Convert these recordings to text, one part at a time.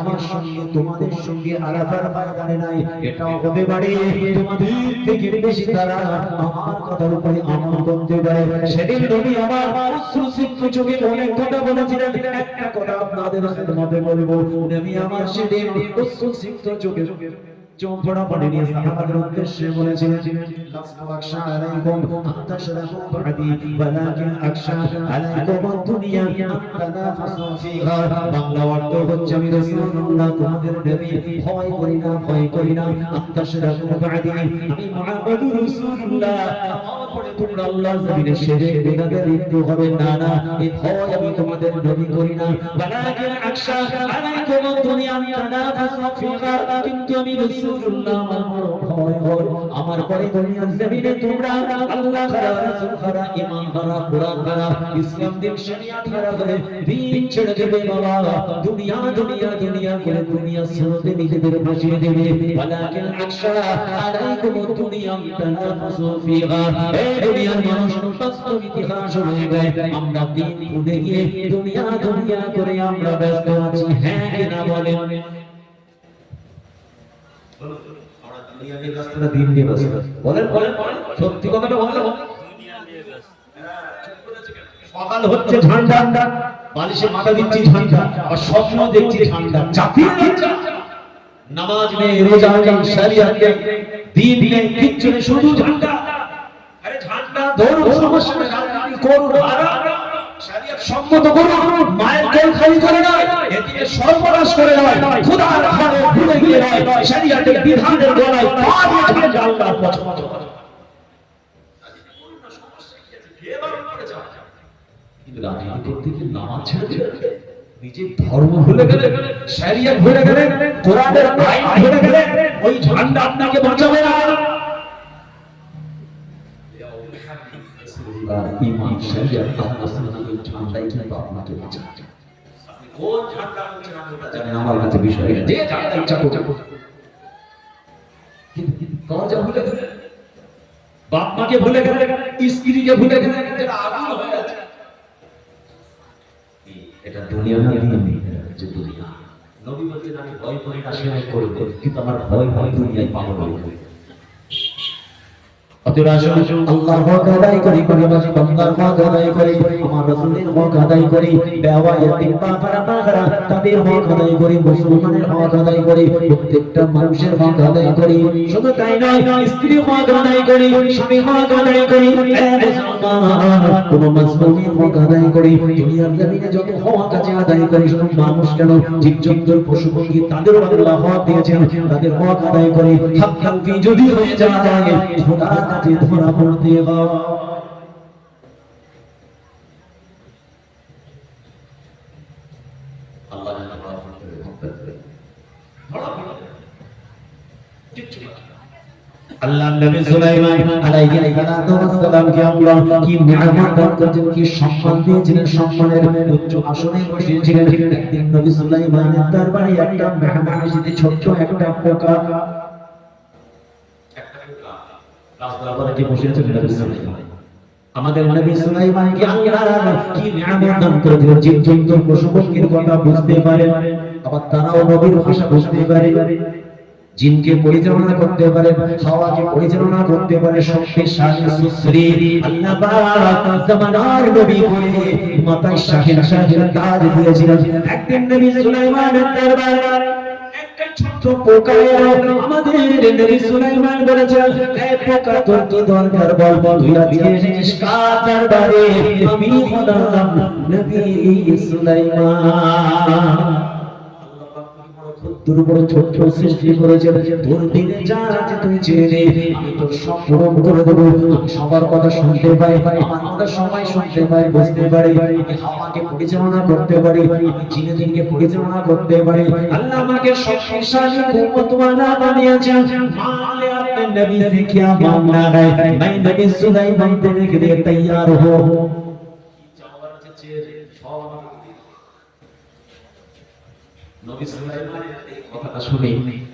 আমার সঙ্গে তোমাদের সঙ্গে আলাদার ময়দানে নাই, এটাও হতে পারে তোমাদের থেকে বেশি তারা আমার কথার উপরে আমল করতে পারে। সেদিন নবী আমার অশ্রুসিক্ত চোখে অনেক কথা বলেছিলেন, একটা কথা আপনাদের খেদমতে বলবো, নবী আমার সেদিন অশ্রুসিক্ত চোখে চোখ পড়া পানি নিয়ে সাহাবাদের উদ্দেশ্যে বলেছিলেন, লাস্তু আখশা আলাইকুম আনতাশরাকু বাদি ওয়ালাকিন আখশা আলাইকুম আদ-দুনিয়া আনতানাফাসু ফিহা। বাংলা অর্থ হচ্ছে, আমি রাসূলুল্লাহ তোমাদের নবী ভয় করি না আনতাশরাকু বাদি, আমি মুহাম্মদুর রাসূলুল্লাহ আমার পরে তোমরা আল্লাহর জমিনে শিরক বিদআতের লিপ্ত হবে না, এই ভয় আমি তোমাদের নবী করি না। ওয়ালাকিন আখশা আলাইকুম আদ-দুনিয়া আনতানাফাসু ফিহা, কিন্তু আমি রাসূলুল্লাহ আমার ভয় হয় আমার পরে দুনিয়ার জমিনে তোমরা আল্লাহ ছাড়া, রাসূল ছাড়া, ঈমান ছাড়া, কুরআন ছাড়া, ইসলাম দিন শরিয়াত ছাড়া করে দিন ছেড়ে দেবে বাবা, দুনিয়া করে দুনিয়া ছেড়ে নিজেদের ভাসিয়ে দেবে। ওয়ালাকিন আখশা আলাইকুম দুনিয়া তানাফাসু ফিহা, এই দুনিয়ার মানুষ বাস্তব ইতিহাস হয়ে যায়, আমরা দিন ভুলে গিয়ে দুনিয়া করে আমরা ব্যস্ত আছি। হ্যাঁ কিনা বলেন? আমরা দুনিয়া নিয়ে ব্যস্ত না দিন নিয়ে ব্যস্ত? বলেন সত্যি কথাটা বলেন। দুনিয়া নিয়ে ব্যস্ত। সকাল হচ্ছে ঠান্ডা, বালিশে মাথা দিচ্ছি ঠান্ডা, আর স্বপ্ন দেখছি ঠান্ডা, চাকরি নামাজ নেই, রোজা নেই, শরিয়ত নেই, দিন নেই, কিচ্ছু নেই, শুধু ঠান্ডা। আরে ঠান্ডা ধরো, সমস্যা নেই, রাজনীতি করুন, শরিয়ত সম্মত করুন, মায়ের কোল খালি করে নয়, এদিকে সর্বনাশ করে নয়, খোদার ঘরে ভুলে গিয়ে নয়, শরিয়তের বিধানের গলায় পা দিয়ে আল্লাহর পছন্দ করে। রাজনীতি করুন না, সমস্যা কি আছে? কে বারণ করেছে? কিন্তু রাজনীতি করতে গিয়ে নামাজ ছেড়ে দিলেন, নিজের ধর্ম ভুলে গেলেন, শরিয়ত ভুলে গেলেন, কোরআনের আইন ভুলে গেলেন, ওই ঝান্ডা আপনাকে বাঁচাবে না। ঈমান শরিয়ত আল্লাহ সুন্নাহর ঝান্ডাই কিন্তু আপনাকে বাঁচাবে। আপনি কোন ঝান্ডা বলছেন আমি ওটা জানি না, আমার কাছে বিষয় এটা, যে ঝান্ডা ইচ্ছা করুন। কিন্তু দরজা ভুলে গেলেন, বাপ মাকে ভুলে গেলেন, স্ত্রীকে ভুলে গেলেন, যেটা আগুন হয়ে আছে। এটা দুনিয়া না, দিন যে দুনিয়া। নবী বলেন, আমি ভয় করি না সেবা করব, কিন্তু আমার ভয় দুনিয়ায় পাগল হয়ে যাবে। অতএব আসুন আল্লাহর হক আদায় করি, পরিবারের বান্দার হক আদায় করি, আমার রাসূলের হক আদায় করি, বেওয়া ইতিম বাবারা তাদের হক আদায় করি, মুসলমানের হক আদায় করি, প্রত্যেকটা মানুষের হক আদায় করি। শুধু তাই নয়, স্ত্রীর হক আদায় করি, স্বামীর হক আদায় করি, কোন মাসলুমের হক আদায় করি। দুনিয়ার জমিনে যত হক আছে আদায় করি, শুধু মানুষ কেন, জীবজন্তু, পশু পক্ষী, তাদেরও আল্লাহ হক দিয়েছেন, তাদের হক আদায় করি। হাক্কান ফি যদি হয়ে যায়, খোদা কাছে ধরা পড়তে হয়। আল্লাহ আল্লাহ নবী সুলাইমান আলাইহিস সালাতু ওয়াস সালামকে আল্লাহ কি নিয়ামত দান করেছেন, কি সম্মান দিয়েছিলেন, সম্মানের উচ্চ আসনে বসিয়েছিলেন। একদিন নবী সুলাইমানের দরবারে একটা মেহমান এসেছে, ছোট্ট একটা পোকা, রাজদরবারে কি বসিয়েছেন নবী সুলাইমান। আমাদের নবী সুলাইমানকে আল্লাহ কি নিয়ামত দান করেছেন, জীবজন্তু, পশু পক্ষীর কথা বুঝতে পারে, আবার তারাও নবীর ভাষা বুঝতে পারে, জিনকে পরিচালনা করতে পারে, হাওয়াকে পরিচালনা করতে পারে, শক্তিশালী সুশ্রী আল্লাহ পাক জামানার নবী বলে মাথায় শাহের তাজ দিয়েছিলেন। একদিন নবী সুলাইমানের দরবারে একটা ছোট্ট পোকা এলো। আমাদের নবী সুলাইমান বলেছেন, এই পোকা তোর কি দরকার বল, তুই আজকে এসেছিস কার দরবারে? আমি হলাম নবী সুলাইমান। তোর বড় ছোট্ট সৃষ্টি করেছেন, তোর দিনে যা আছে তুই জেনে, আমি তোর সব পূরণ করে দেবো। আমি সবার কথা শুনতে পাই, আমার কথা সবাই শুনতে পাই, বুঝতে পারি, আমি হাওয়াকে পরিচালনা করতে পারি, আমি জিনকে পরিচালনা করতে পারি। আল্লাহ আমাকে শক্তিশালী কুওয়াতওয়ালা বানিয়েছেন। মালে আপনি নবী से क्या मांगना है, मैं नबी सुलाइमान देने के लिए तैयार हूं। চাওয়ার আছে চেয়ে সব নবী সুলাইমানের এই কথাটা শুনে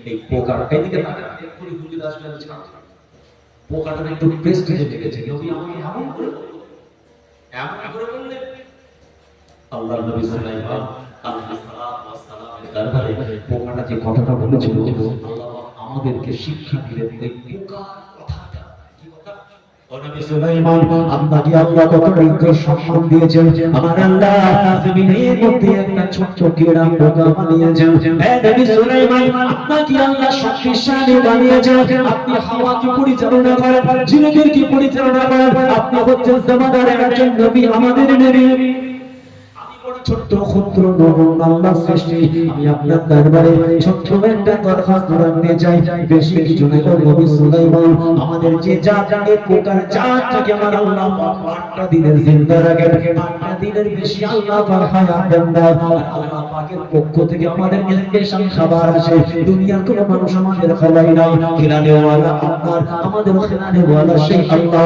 এই পোকার এদিকে তাকান, এক্ষুনি হুজুর আসলেন, পোকাটা একটু প্রেস্টিজে লেগেছে। নবী আমাকে এমন করে বললেন, আল্লাহর নবী সুলাইমান আলাইহিস তারপরে পোকাটা যে কথাটা বলেছিল আল্লাহ আমাদেরকে শিক্ষা দিলেন এই পোকার কথাটা কি কথা ও নবী সুলাইমান আপনাকে আল্লাহ কত নির্দোষ সম্মান দিয়েছেন আমার আল্লাহ জমিনের মধ্যে একটা ছোট্ট কীড়া পোকা বানিয়েছেন হে নবী সুলাইমান আপনাকে আল্লাহ শক্তিশালী বানিয়েছেন আপনি হাওয়াকে পরিচালনা করেন জিনদেরকে পরিচালনা করেন আপনি হচ্ছেন জামাদারের একজন নবী আমাদের নবী ছোট্ট ক্ষুদ্র নবম আল্লাহ সৃষ্টি আমি আপনার দরবারে ছোট্ট একটা দরখাস্ত রাখতে চাই বেশি কিছু না গো নবী সুলাইমান আমাদের যে জাতের পোকার জাতটাকে আমার আল্লাহ পাক 8টা দিনের জিন্দা রাখেন 8টা দিনের বেশি আল্লাহ পাক হায়াত দেন না আল্লাহ পাকের পক্ষ থেকে আমাদের স্পেশাল খাবার আসে দুনিয়ার কোনো মানুষ আমাদের খাওয়াই না খিলানে ওয়ালা আপনার আমাদের খিলানে ওয়ালা সেই আল্লাহ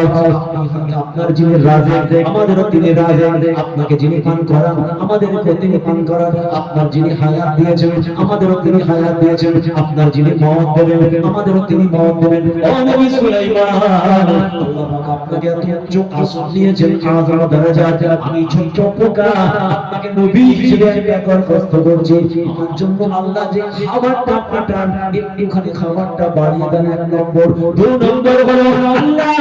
আপনার যিনি রাজা আমাদেরও তিনি রাজা আপনাকে যিনি পান করান আমাদেরকে তিনি পান করান আপনার যিনি হায়াত দিয়েছেন আমাদেরও তিনি হায়াত দিয়েছেন আপনার যিনি মওত দেবেন আমাদেরও তিনি মওত দেবেন ও নবী সুলাইমান আল্লাহ পাক আপনাকে এত উচ্চ আসন দিয়েছেন আযম দরজা আমি ছোট্ট পোকা আপনাকে নবী হিসেবে দরখাস্ত করছি আমার জন্য আল্লাহ যে খাবারটা পাঠান একটুখানি খাবারটা বাড়িয়ে দেন এক নম্বর দুই নম্বর হলো আল্লাহ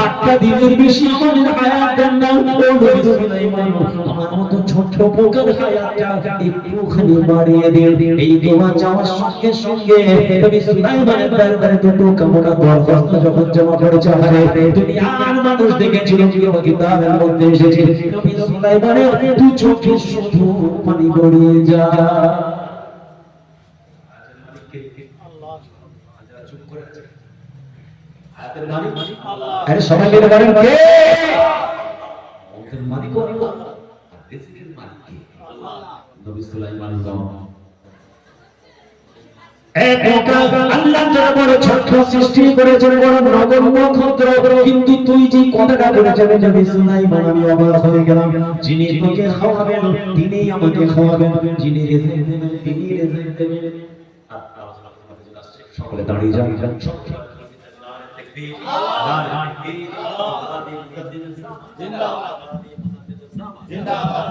8টা দিনের বেশি আমাদের হায়াত দেন না ও নবী সুলাইমান আমার মতো ছোট্ট পোকার হায়াতটা একটুখানি বাড়িয়ে দিন এই দোয়া চাওয়ার সঙ্গে সঙ্গে নবী সুলাইমানের দরবারে দুটো কামনা দরখাস্ত যখন জমা পড়েছে দুনিয়ার মানুষ দেখেছিল কিতাবের মধ্যে এসেছে নবী সুলাইমানের দু চোখে শুধু পানি গড়িয়ে যায় আল্লাহ যারা চুপ করে আছে আয়াতের মালিক আল্লাহ আরে সবাই মিলে বলেন কে আয়াতের মালিক আল্লাহ রিজিকের মালিক কে আল্লাহ নবী সুলাইমান আল্লাহ যারা বড় ছোট সৃষ্টি করেছেন বড় নগণ্য ক্ষুদ্র কিন্তু তুই যে কথাটা বলেছেন নবী সুলাইমান আমি অবাক হয়ে গেলাম যিনি তোকে খাওয়াবেন তিনি আমাকে খাওয়াবেন যিনি রিজিক দেবেন তিনি রিজিক দেবেন সকলে দাঁড়িয়ে যান জিন্দাবাদ জিন্দাবাদ